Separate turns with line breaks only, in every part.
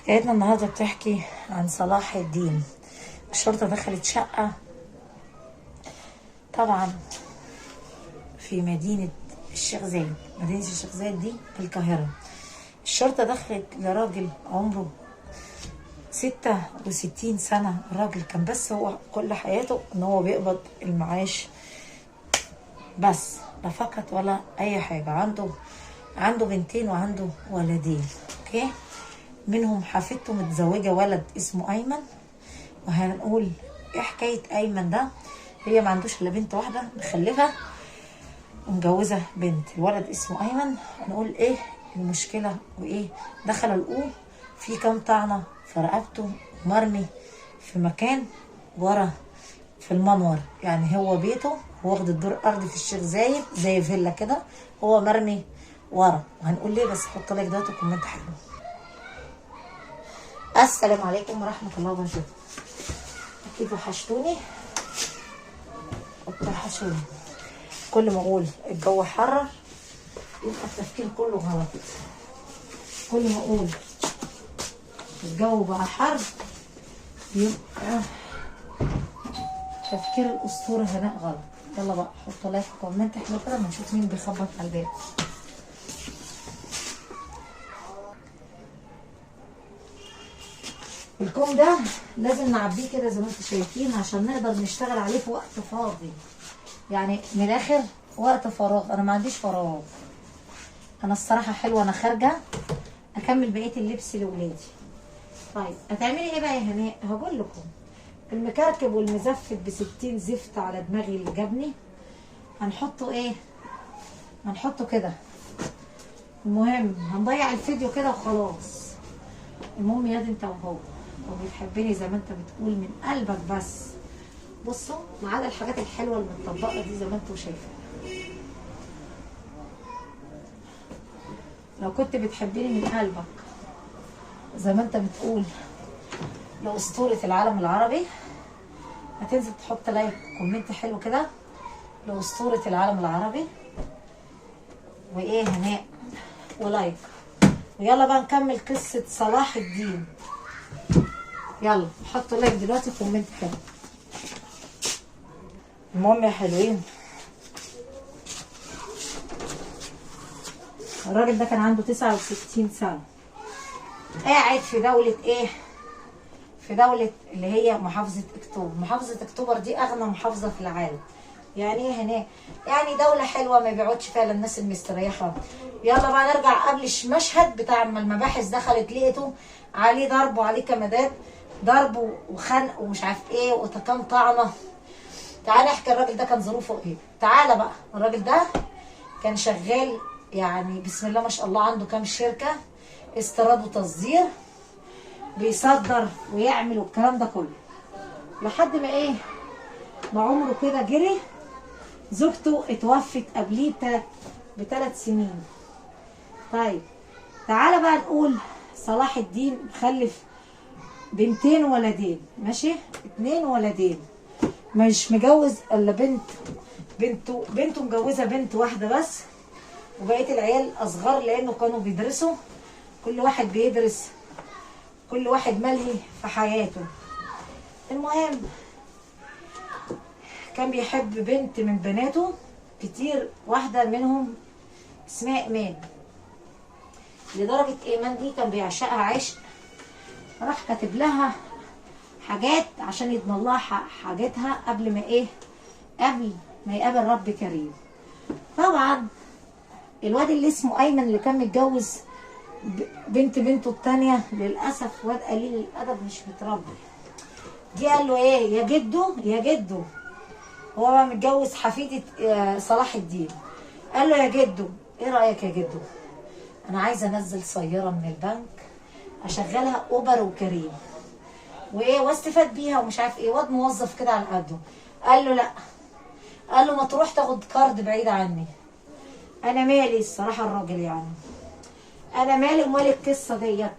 حكايتنا النهارده بتحكي عن صلاح الدين. الشرطة دخلت شقة طبعا في مدينة الشيخ زايد. مدينة الشيخ زايد دي في القاهرة. الشرطة دخلت لراجل عمره 66 سنة. الراجل كان بس هو كل حياته ان هو بيقبض المعاش بس، لا فقط ولا اي حاجة. عنده بنتين وعنده ولدين، اوكي، منهم حفيدته متزوجة ولد اسمه ايمن. وهنقول ايه حكاية ايمن ده. هي ما عندوش الا بنت واحدة مخلفة ومجوزة بنت. الولد اسمه ايمن. هنقول ايه المشكلة وايه دخل لقوه في كام طعنة في رقبته، مرمي في مكان ورا في المنور. يعني هو بيته، هو واخد الدور الارضي في الشيخ زايد زي فيلا كده، هو مرمي ورا. وهنقول ليه، بس حط لايك دلوقتي وكومنت حلو. السلام عليكم ورحمة الله وبركاته. اكيد وحشتوني وبتوحشوني. كل ما اقول الجو حرر يبقى التفكير كله غلط. كل ما اقول الجو بقى حر يبقى تفكير الاسطوره هناء غلط. يلا بقى حطوا لايك وكومنت حلو كده ما نشوف مين بيخبط على الباب. الكوم ده لازم نعبيه كده زي ما انتم شايفين عشان نقدر نشتغل عليه في وقت فاضي. يعني من الاخر وقت فراغ. انا ما عنديش فراغ، انا الصراحه حلوه. انا خارجه اكمل بقيه اللبس لاولادي. طيب هتعملي ايه بقى يا هناء؟ هقول لكم. المكركب والمزفت ب60 زفت على دماغي اللي جابني هنحطه ايه؟ هنحطه كده. المهم هنضيع الفيديو كده وخلاص. المهم يا دي انت وهو وبتحبني زي ما انت بتقول من قلبك بس. بصوا ما عدا الحاجات الحلوه المتطبقه دي زي ما انتوا شايفين. لو كنت بتحبني من قلبك زي ما انت بتقول لأسطورة العالم العربي، هتنزل تحط لايك كومنت حلو كده لأسطورة العالم العربي وايه هناء ولايك. ويلا بقى نكمل قصة صلاح الدين. يلا حطوا لايك دلوقتي كومنت حلو. المهم يا حلوين، الراجل ده كان عنده 69 سنة، قاعد في دولة ايه؟ في دولة اللي هي محافظة اكتوبر. محافظة اكتوبر دي اغنى محافظة في العالم. يعني ايه هناك؟ يعني دولة حلوة ما بيقعدش فيها الناس المستريحة. يلا بقى نرجع قبل المشهد بتاع ما المباحث دخلت لقيته عليه ضرب وعليه كمادات، ضرب وخنق ومش عارف ايه وكام طعنة. تعالى نحكي الراجل ده كان ظروفه ايه. تعالى بقى. الراجل ده كان شغال يعني بسم الله ما شاء الله، عنده كام شركة استيراد وتصدير، بيصدر ويعمل والكلام ده كله. لحد ما ايه، ما عمره كده جري. زوجته اتوفت قبليه ب3 سنين. طيب تعالى بقى نقول صلاح الدين مخلف بنتين وولدين، ماشي، 2 ولدين، مش مجوز الا بنته مجوزه بنت واحده بس، وبقيه العيال اصغر لانه كانوا بيدرسوا. كل واحد بيدرس، كل واحد ملهي في حياته. المهم كان بيحب بنت من بناته كتير، واحدة منهم اسمها ايمان. لدرجة ايمان دي كان بيعشقها عشق. راح كاتب لها حاجات عشان يضمن لها حاجاتها قبل ما ايه، قبل ما يقابل رب كريم. طبعا الواد اللي اسمه ايمن اللي كان متجوز بنته التانية للأسف واد قليل الأدب مش متربي. جه قال له ايه يا جدو، يا جدو، هو بقى متجوز حفيدة صلاح الدين. قال له يا جدو ايه رأيك يا جدو، انا عايزة انزل سيارة من البنك اشغلها اوبر وكريم وايه واستفاد بيها ومش عارف ايه. واد موظف كده على قده. قال له لا. قال له ما تروح تاخد كارد بعيد عني. انا مالي الصراحة الراجل، يعني انا مالي ومالي القصة ديت.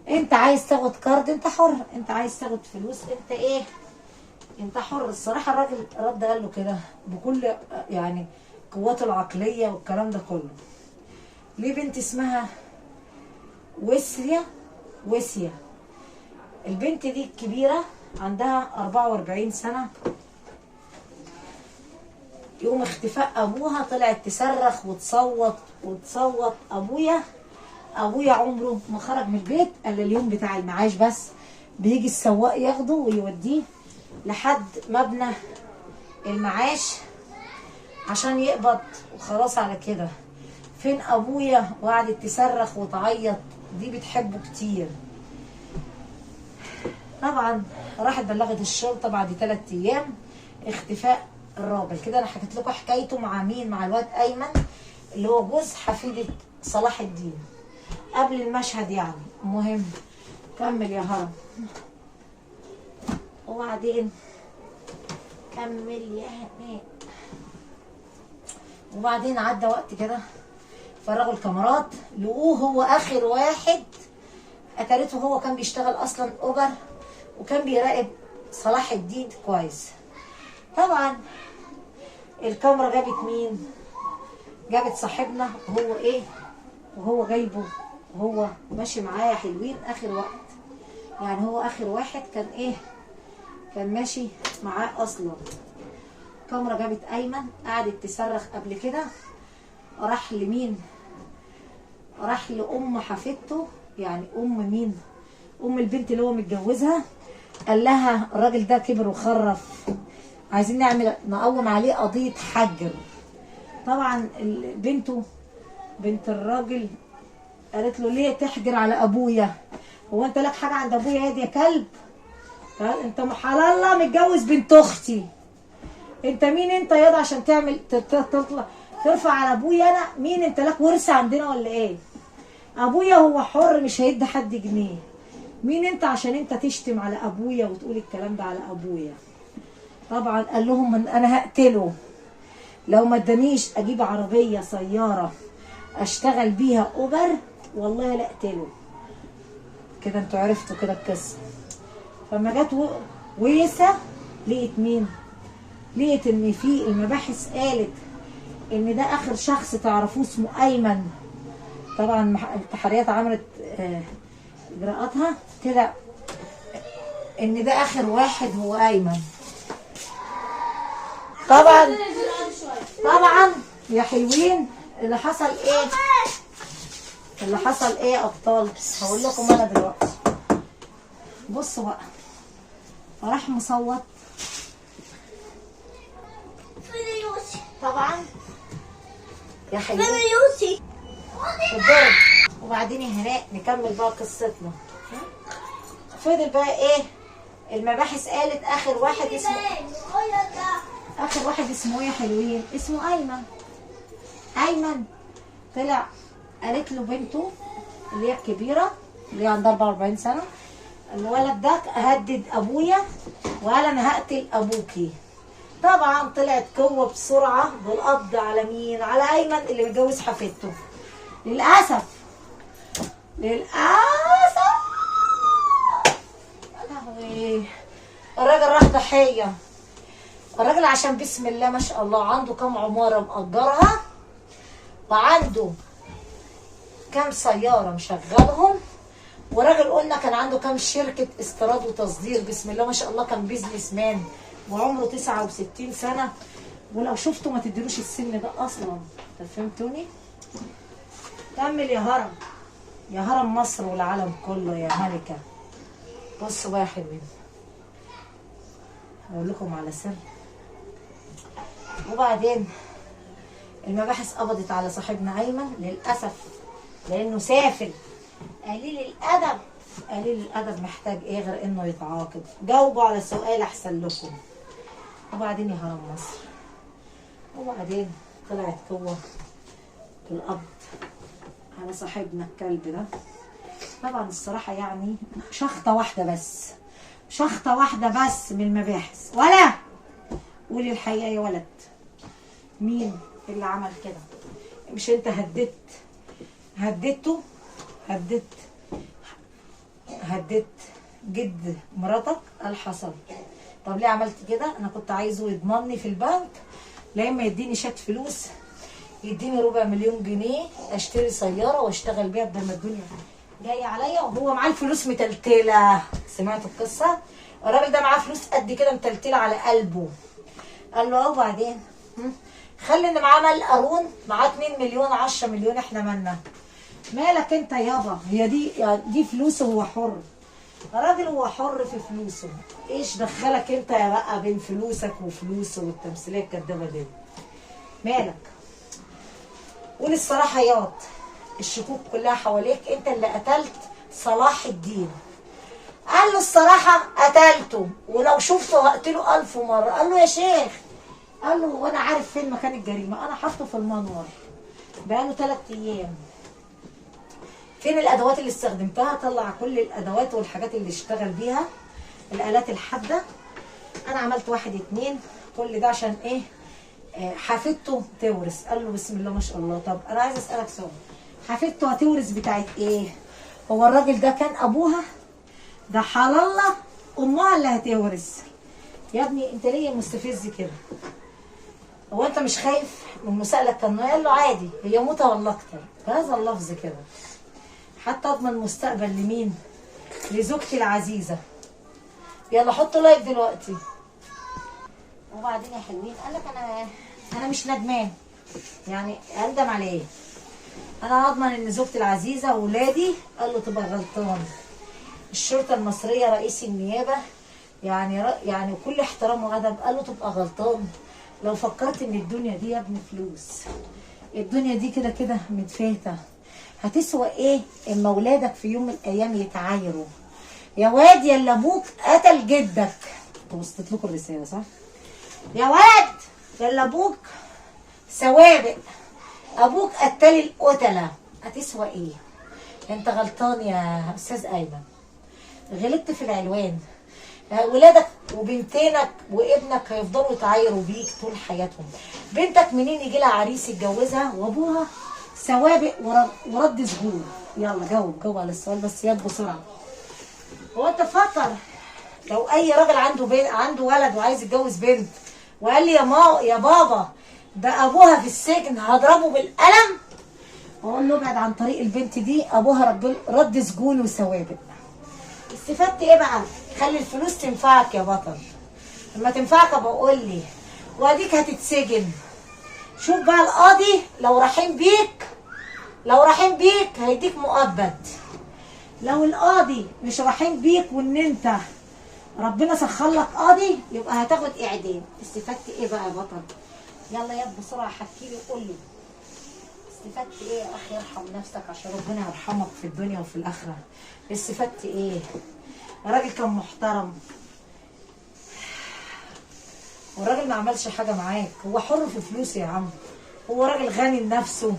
انت عايز تاخد كارد انت حر، انت عايز تاخد فلوس انت ايه، انت حر. الصراحه الراجل رد قال له كده بكل يعني قوته العقليه والكلام ده كله. ليه بنت اسمها وسريا وسيا. البنت دي الكبيرة عندها 44 سنة. يوم اختفاء ابوها طلعت تصرخ وتصوت وتصوت. ابويا عمره ما خرج من البيت الا اليوم بتاع المعاش بس، بيجي السواق ياخده ويوديه لحد مبنى المعاش عشان يقبض وخلاص على كده. فين ابويا؟ وقعدت تصرخ وتعيط، دي بتحبه كتير. طبعا راحت بلغت الشرطه بعد 3 ايام اختفاء الراجل. كده انا حكيت لكم حكايته مع مين؟ مع الواد ايمن اللي هو جوز حفيده صلاح الدين قبل المشهد يعني. المهم كمل يا هرم. وبعدين كمل يا هناء. وبعدين عدى وقت كده، فرغوا الكاميرات لقوه هو اخر واحد. اتارته هو كان بيشتغل اصلا اوبر وكان بيراقب صلاح الدين كويس. طبعا الكاميرا جابت مين؟ جابت صاحبنا وهو وهو جايبه وهو ماشي معايا حلوين اخر وقت. يعني هو اخر واحد كان كان ماشي معاه اصلا. الكاميرا جابت ايمن قعدت تصرخ قبل كده. راح لمين؟ راح لام حفيدته، يعني ام مين؟ ام البنت اللي هو متجوزها. قال لها الراجل ده كبر وخرف، عايزين نقوم عليه قضيه حجر. طبعا بنت الراجل قالت له ليه تحجر على ابويا؟ هو انت لك حاجه عند ابويا يا كلب؟ انت حلال الله متجوز بنت اختي. انت مين انت ياض عشان تعمل ترفع على ابويا انا؟ مين انت؟ لك ورث عندنا ولا ايه؟ ابويا هو حر مش هيدي حد جنيه. مين انت عشان انت تشتم على ابويا وتقول الكلام ده على ابويا؟ طبعا قال لهم انا هقتله لو ما ادانيش اجيب عربيه سياره اشتغل بيها اوبر، والله لا اقتله. كده انتوا عرفتوا كده القصه. فما جت ويسا لقيت مين؟ لقيت ان في المباحث قالت ان ده اخر شخص تعرفوه اسمه ايمن. طبعا التحريات عملت اجراءاتها كده ان ده اخر واحد هو ايمن. طبعا يا حلوين اللي حصل اللي حصل يا ابطال؟ هقول لكم انا دلوقتي. بصوا بقى، راح مصوت طبعا يا حلوين الضرب. وبعدين يا هناء نكمل بقى قصتنا. فضل بقى المباحث قالت اخر واحد اسمه يا حلوين؟ اسمه ايمن. طلع قالت له بنته اللي هي الكبيره اللي هي عندها 44 سنه، الولد ده هدد ابويا وقال انا هقتل ابوكي. طبعا طلعت قوه بسرعه بالقبض على مين؟ على ايمن اللي متجوز حفيدته. للاسف الراجل راح ضحيه. الراجل عشان بسم الله ما شاء الله عنده كام عماره مأجرها وعنده كام سياره مشغلهم، وراجل قلنا كان عنده كام شركه استيراد وتصدير، بسم الله ما شاء الله كان بيزنس مان وعمره 69 سنه. ولو شفتوا ما تديروش السن ده اصلا. فهمتوني؟ كمل يا هرم مصر والعالم كله يا ملكه. بصوا بقى يا حلوين، هقول لكم على سر. وبعدين المباحث قبضت على صاحبنا ايمن للاسف لانه سافل قليل الادب. محتاج غير انه يتعاقب؟ جاوبوا على سؤال احسن لكم. وبعدين يا هرم مصر، وبعدين طلعت قوه القبض على صاحبنا الكلب ده. طبعا الصراحه يعني شخطه واحده بس من المباحث. ولا قولي الحقيقه يا ولد، مين اللي عمل كده؟ مش انت هددت جد مراتك؟ قال حصل. طب ليه عملت كده؟ انا كنت عايزه يضمني في البنك، لا اما يديني شات فلوس، يديني 250,000 جنيه اشتري سياره واشتغل بيها بدل ما الدنيا جاي عليا وهو معاه الفلوس متلتله. سمعتوا القصه؟ الراجل ده معاه فلوس قد كده متلتله على قلبه. قال له وبعدين خلي ان معاه مال قارون، معاه 2 مليون 10 مليون، احنا مالنا؟ مالك انت يابا؟ هي دي فلوسه، هو حر. الراجل هو حر في فلوسه. ايش دخلك انت يا بقى بين فلوسك وفلوسه والتمثيليه الكدابه دي؟ مالك؟ قول الصراحه ياض. الشكوك كلها حواليك، انت اللي قتلت صلاح الدين. قال له الصراحه قتلته، ولو شفته هقتله 1000 مره. قال له يا شيخ، قال له وانا عارف فين مكان الجريمه، انا حاطه في المنور بقاله 3 ايام. فين الادوات اللي استخدمتها؟ طلع كل الادوات والحاجات اللي اشتغل بيها، الالات الحاده. انا عملت 1 2، كل ده عشان ايه؟ حفيدته تورث. قال له بسم الله ما شاء الله. طب انا عايز اسالك سؤال، حفيدته هتورث بتاعت ايه؟ هو الراجل ده كان ابوها؟ ده حلال الله امها اللي هتورث. يا ابني انت ليه مستفز كده؟ هو انت مش خايف من مسائلك؟ كان قال له عادي، هي موتة ولا اكتر، بهذا اللفظ كده. حتى اضمن مستقبل لمين؟ لزوجتي العزيزه. يلا حطوا لايك دلوقتي. وبعدين يا حلوين قال لك انا مش ندمان، يعني اندم على ايه؟ انا اضمن ان زوجتي العزيزه واولادي. قال له تبقى غلطان. الشرطه المصريه رئيس النيابه يعني كل احترام وادب. قال له تبقى غلطان لو فكرت ان الدنيا دي يا ابني فلوس. الدنيا دي كده كده متفاته. هتسوى ايه اما اولادك في يوم من الايام يتعايروا؟ يا واد يا اللي ابوك قتل جدك. وصلت لكم الرساله صح؟ يا واد يا اللي ابوك سوابق، ابوك قتل القتله. هتسوى ايه؟ انت غلطان يا استاذ ايمن، غلطت في العنوان. ولادك وبنتينك وابنك هيفضلوا يتعايروا بيك طول حياتهم. بنتك منين يجي لها عريس يتجوزها وابوها سوابق ورد سجور؟ يلا جاوب على السؤال بس ياد بسرعه. هو انت فكر لو اي راجل عنده ولد وعايز يتجوز بنت وقال لي يا بابا ده ابوها في السجن، هضربه بالقلم واقول له ابعد عن طريق البنت دي، ابوها رد سجون وسوابق. استفدت ايه بقى؟ خلي الفلوس تنفعك يا بطل. لما تنفعك ابقى قول لي، واديك هتتسجن. شوف بقى القاضي لو رحيم بيك هيديك مؤبد. لو القاضي مش رحيم بيك وان انت ربنا سخر لك قاضي يبقى هتاخد اعدام. استفدت ايه بقى يا بطل؟ يلا يا بسرعه حكي لي وقول لي استفدت ايه يا اخي؟ ارحم نفسك عشان ربنا يرحمك في الدنيا وفي الاخره. استفدت ايه؟ الراجل كان محترم والراجل ما عملش حاجه معاك. هو حر في فلوسه يا عم. هو راجل غني لنفسه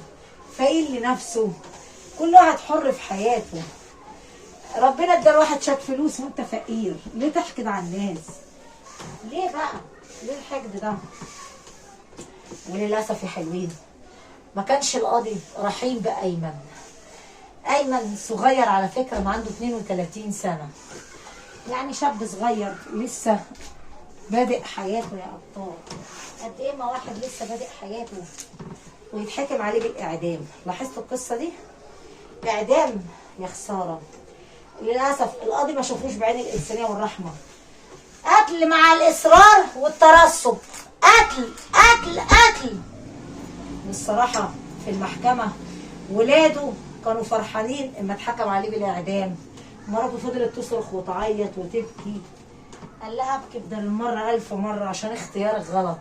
فقير لنفسه، كل واحد حر في حياته. ربنا ادى الواحد شويه فلوس وانت فقير، ليه تحقد على الناس؟ ليه بقى؟ ليه الحقد ده؟ وللاسف يا حلوين ما كانش القاضي رحيم بايمن. ايمن صغير على فكره، ما عنده 32 سنه، يعني شاب صغير لسه بادئ حياته يا ابطال. قد ايه ما واحد لسه بادئ حياته ويتحكم عليه بالاعدام؟ لاحظتوا القصه دي؟ اعدام يا خساره. للاسف القاضي ما شافوش بعين الانسانيه والرحمه. قتل مع الاصرار والترصد، قتل. والصراحه في المحكمه ولاده كانوا فرحانين اما اتحكم عليه بالاعدام. مراته فضلت تصرخ وتعيط وتبكي. قال لها ابكي بدل المره 1000 مره عشان اختيارك غلط،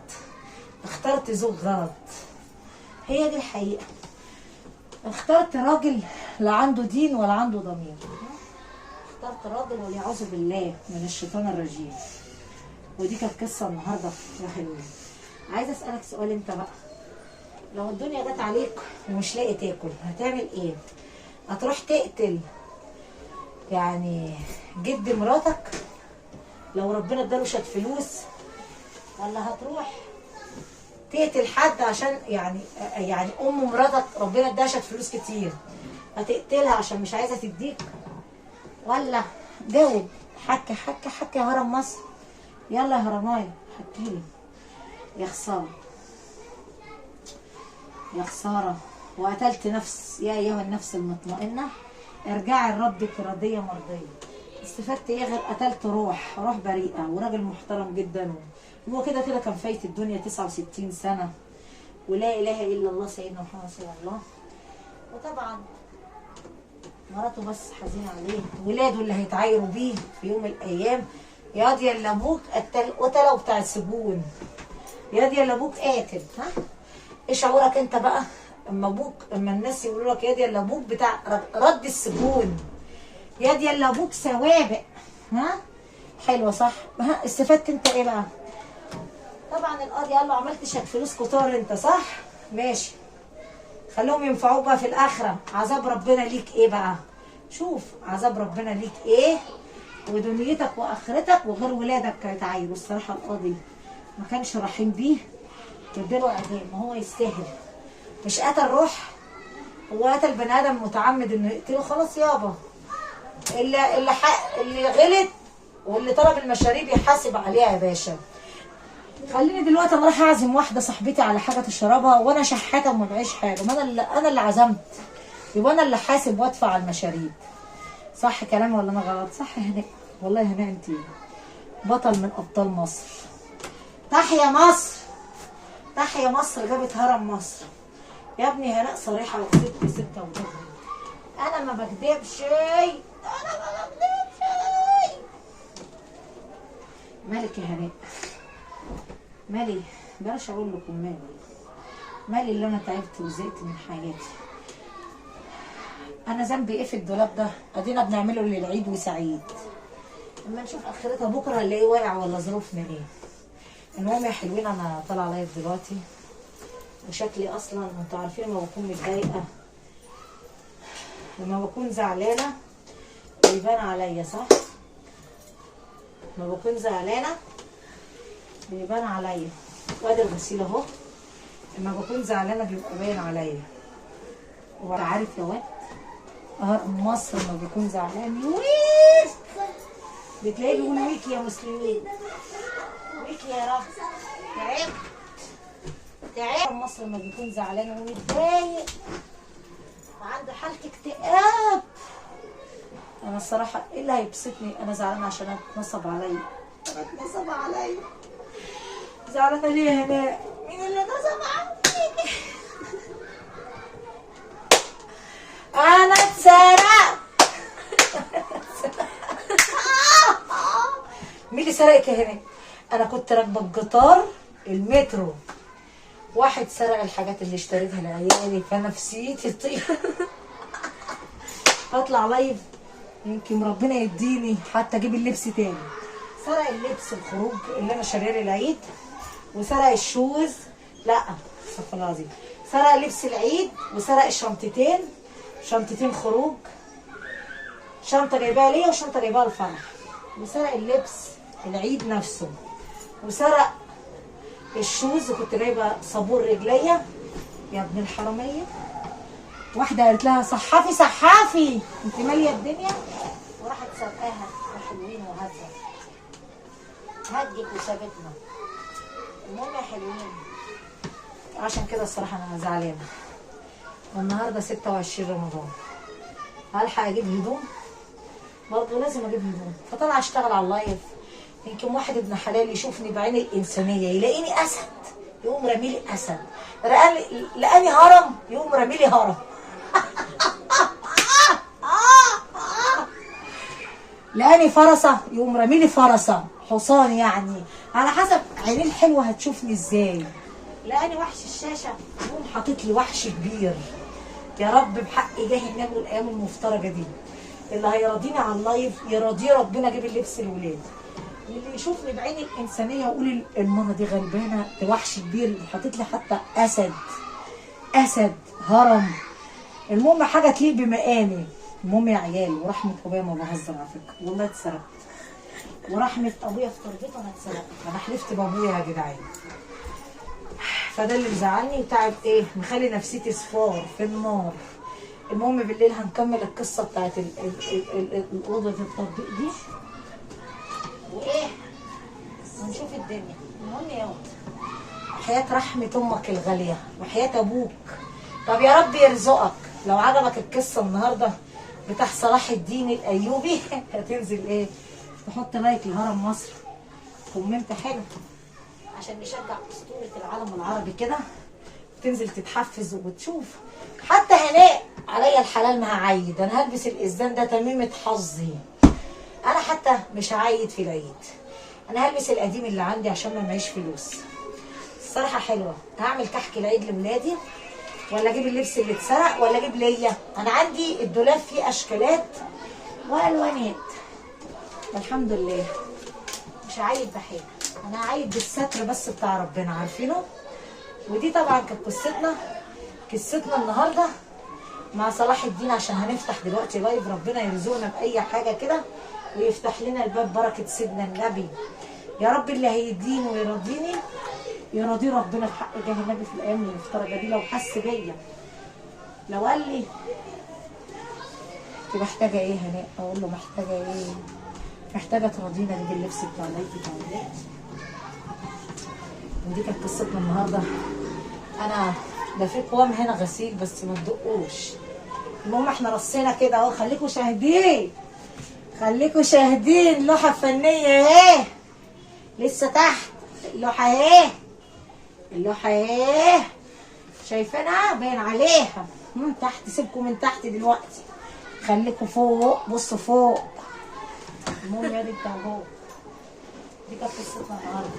اخترت زوج غلط. هي دي الحقيقه. اخترت راجل لا عنده دين ولا عنده ضمير. اخترت راجل والعياذ بالله من الشيطان الرجيم. ودي كانت قصه النهارده يا حلوين. عايزه اسالك سؤال انت بقى، لو الدنيا جت عليك ومش لاقي تاكل هتعمل ايه؟ هتروح تقتل يعني جد مراتك لو ربنا اداله شويه فلوس، ولا هتروح تقتل حد عشان يعني ام مراتك ربنا اداها شويه فلوس كتير هتقتلها عشان مش عايزه تديك؟ ولا جاوب. حكي يا هرم مصر. يلا يا هرمايه حكيلي. يا خساره وقتلت نفس. يا ايها النفس المطمئنه ارجعي لربك راضيه مرضيه. استفدت ايه غير قتلت روح بريئه وراجل محترم جدا. هو كده كده كان فايت الدنيا 69 سنه، ولا اله الا الله سيدنا محمد رسول الله. وطبعا مراته بس حزينه عليه، ولاده اللي هيتعايروا بيه في يوم من الايام. يا دي اللي ابوك قتله بتاع السجون، يا دي اللي ابوك قاتل. ها ايه شعورك انت بقى اما الناس يقولوا لك يا دي اللي ابوك بتاع رد السجون، يا دي اللي ابوك سوابق؟ ها حلوه صح؟ ها استفدت انت ايه بقى؟ طبعا القاضي قال له عملت شك فلوس كتار انت، صح؟ ماشي، خليهم ينفعوك بقى في الاخره. عذاب ربنا ليك ايه بقى؟ شوف عذاب ربنا ليك ايه، ودنيتك واخرتك وغير ولادك هيتعايروا. الصراحه القاضي ما كانش رحيم بيه، اداله اعدام. ما هو يستاهل، مش قتل روح، هو قتل بني ادم متعمد انه يقتله. خلاص يابا، اللي غلط واللي طلب المشاريب يحاسب عليها يا باشا. خليني دلوقتي انا رايح اعزم واحده صاحبتي على حاجه تشربها، وانا شحاته وما معيش حاجه. ما انا اللي عزمت، يبقى انا اللي حاسب وادفع على المشاريب. صح كلامي ولا انا غلط؟ صح يا هناء؟ والله يا هناء انت بطل من ابطال مصر. تحيا مصر، تحيا مصر، جابت هرم مصر. يا ابني هناء صريحه وكسبت 6 وجبني. انا ما بكدبش، انا ما بكدبش. مالك يا هناء؟ مالي؟ بلاش اقول لكم مالي اللي انا تعبت وزهقت من حياتي. انا ذنبي ايه في الدولاب ده؟ ادينا بنعمله للعيد وسعيد، اما نشوف اخرتها بكره اللي ايه واقع ولا ظروفنا ايه. المهم يا حلوين، انا طالعه لايف دلوقتي، وشكلي اصلا انتوا عارفين لما بكون متضايقه، لما بكون زعلانه بيبان عليا، صح؟ لما بكون زعلانه بيبان عليا. وادي الغسيل اهو، لما بكون زعلانه بيبقى باين عليا. وعارف يا واد هرم مصر لما بيكون زعلان ويك، بتلاقيه بيقول ويك يا مسلمين، ويك يا رب. تعبت مصر لما بيكون زعلان ومتضايق وعنده حالة اكتئاب. انا الصراحة ايه اللي هيبسطني؟ انا زعلانة عشان اتنصب عليا، اتنصب عليا. زعلانة ليه يا هناء؟ مين اللي نصب عليك؟ انا اتسرقت. مين اللي سرقك يا هناء؟ انا كنت راكبه القطار المترو، واحد سرق الحاجات اللي اشتريتها لعيالي، فنفسيتي تطير. اطلع لايف يمكن ربنا يديني حتى اجيب اللبس تاني. سرق اللبس الخروج اللي انا شاريه للعيد، وسرق الشوز، لا استغفر الله العظيم، سرق لبس العيد، وسرق شنطتين خروج، شنطه جايباها ليا وشنطه جايباها الفرح، وسرق اللبس العيد نفسه، وسرق الشوز، وكنت جايبه صابون رجليا. يا ابن الحراميه. واحده قالت لها صحافي انت ماليه الدنيا، وراحت سرقاها وحلوين وهزه هدك وسابتنا. المهم يا حلوين، عشان كده الصراحه انا زعلانه. والنهارده 26 رمضان، هلحق اجيب هدوم؟ برضه لازم اجيب هدوم. فطلع اشتغل على اللايف، يمكن واحد ابن حلال يشوفني بعين الانسانيه، يلاقيني اسد يقوم راميلي اسد، لقاني هرم يقوم راميلي هرم. لقاني فرسه يقوم راميلي فرسه، حصان يعني، على حسب عينيه الحلوه هتشوفني ازاي. لقاني وحش الشاشه يقوم حاطط لي وحش كبير. يا رب بحق جاه النبي والايام المفترجه دي، اللي هيراضيني على اللايف يراضيه ربنا. اجيب اللبس للولاد، اللي يشوفني بعين الانسانيه ويقول الماما دي غلبانه، ده وحش كبير حاطط لي حتى اسد هرم. المهم حاجه تليق بمقامي. المهم يا عيال، ورحمه ابويا ما بهزر على فكره، والله اتسرقت، ورحمه ابويا في تربيته انا اتسرقت، انا حلفت بابويا يا جدعان. فده اللي مزعلني وتعب ايه، مخلي نفسيتي صفار في النار. المهم بالليل هنكمل القصه بتاعت الاوضه التطبيق دي وايه، ونشوف الدنيا. المهم يا ولد، وحياة رحمة امك الغالية وحياة ابوك، طب يا رب يرزقك. لو عجبك القصة النهاردة بتاع صلاح الدين الايوبي. هتنزل ايه تحط لايك لهرم مصر، كومنت حلو عشان نشجع اسطوره العالم العربي كده، تنزل تتحفز وتشوف. حتى هناء عليا الحلال ما هعيد، انا هلبس الازدان ده تميمه حظي. انا حتى مش هعيد في العيد، انا هلبس القديم اللي عندي عشان ما معيش فلوس. الصراحه حلوه. هعمل كحك العيد لولادي، ولا اجيب اللبس اللي اتسرق، ولا اجيب ليا؟ انا عندي الدولاب فيه اشكالات والوانات والحمد لله. مش هعيد بحاجه، انا هعيد بالستر بس بتاع ربنا عارفينه. ودي طبعا كانت قصتنا النهارده مع صلاح الدين، عشان هنفتح دلوقتي لايف. ربنا يرزقنا باي حاجه كده ويفتح لنا الباب بركه سيدنا النبي يا رب. اللي هيديني ويرضيني يرضي ربنا في حق جاه النبي في الايام المفترجه دي. لو حس بيا، لو قال لي انت محتاجه ايه هناء، اقول له محتاجه ايه؟ محتاجه ترضينا دي باللبس بتاع العيد بتاع الولاد. ودي كانت قصتنا النهارده. انا ده في قوام هنا غسيل بس ما تدقوش. المهم احنا رصينا كده اهو. خليكوا شاهدين، خليكوا شاهدين. لوحه فنيه اهي لسه تحت. اللوحه اهي، اللوحه اهي شايفينها باين عليها تحت. سيبكم من تحت دلوقتي، خليكوا فوق. بصوا فوق. المهم يا دي بتاع فوق. دي كانت قصتنا النهارده.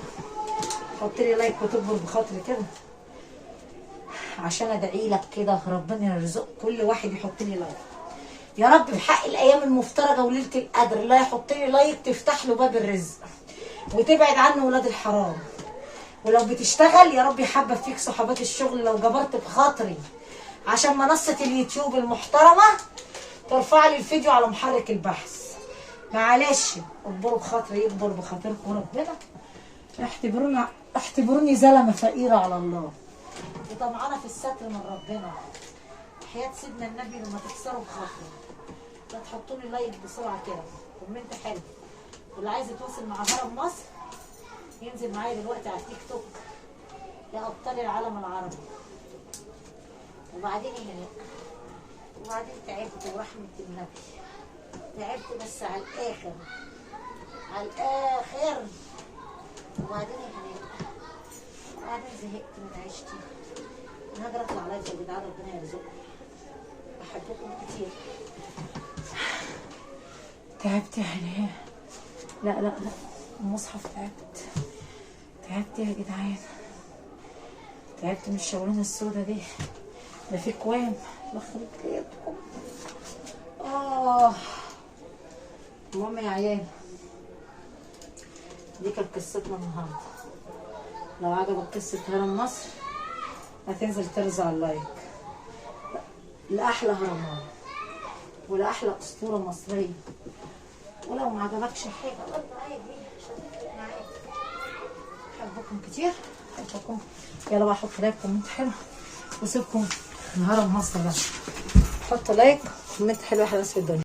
حط لي لايك وتكبر بخاطري كده عشان ادعي لك كده ربنا يرزق كل واحد يحط لي لايك يا رب. بحق الايام المفترجه وليله القدر لا يحط لي لايك تفتح له باب الرزق وتبعد عنه ولاد الحرام. ولو بتشتغل يا رب يحبب فيك صحبات الشغل. لو جبرت بخاطري عشان منصه اليوتيوب المحترمه ترفع لي الفيديو على محرك البحث، معلش اكبروا بخاطري يكبر بخاطركم ربنا. اعتبروني زلمه فقيره على الله وطمعانه في الستر من ربنا. حياه سيدنا النبي لما تكسروا بخاطري لا تحطوا لي لايك بسرعه كده، كومنت حلو. واللي عايز يتواصل مع هرم مصر ينزل معايا دلوقتي على التيك توك يا ابطال العالم العربي. وبعدين هنا وبعدين تعبت ورحمه النبي، تعبت بس على الاخر على الاخر. وبعدين وبعدين زهقت من عيشتي. انا هاجر اطلع لايف يا جدعان ربنا يرزقكم. بحبكم كتير. تعبت يعني. لا المصحف تعبت يا جدعان. تعبت من الشغلانه السوداء دي. ده في كوام يخرب بيتكم. المهم يا عيال دي كانت قصتنا النهارده. لو عجبك قصه هرم مصر هتنزل ترزع اللايك لاحلى هرمان ولاحلى اسطوره مصريه. ولو ما عجبكش حاجه برضه عادي عشان معاك. بحبكم كتير، بحبكم. يلا بقى حط لايك كومنت حلو وسيبكم من هرم مصر ده. حط لايك كومنت حلو يا حبايبي في الدنيا.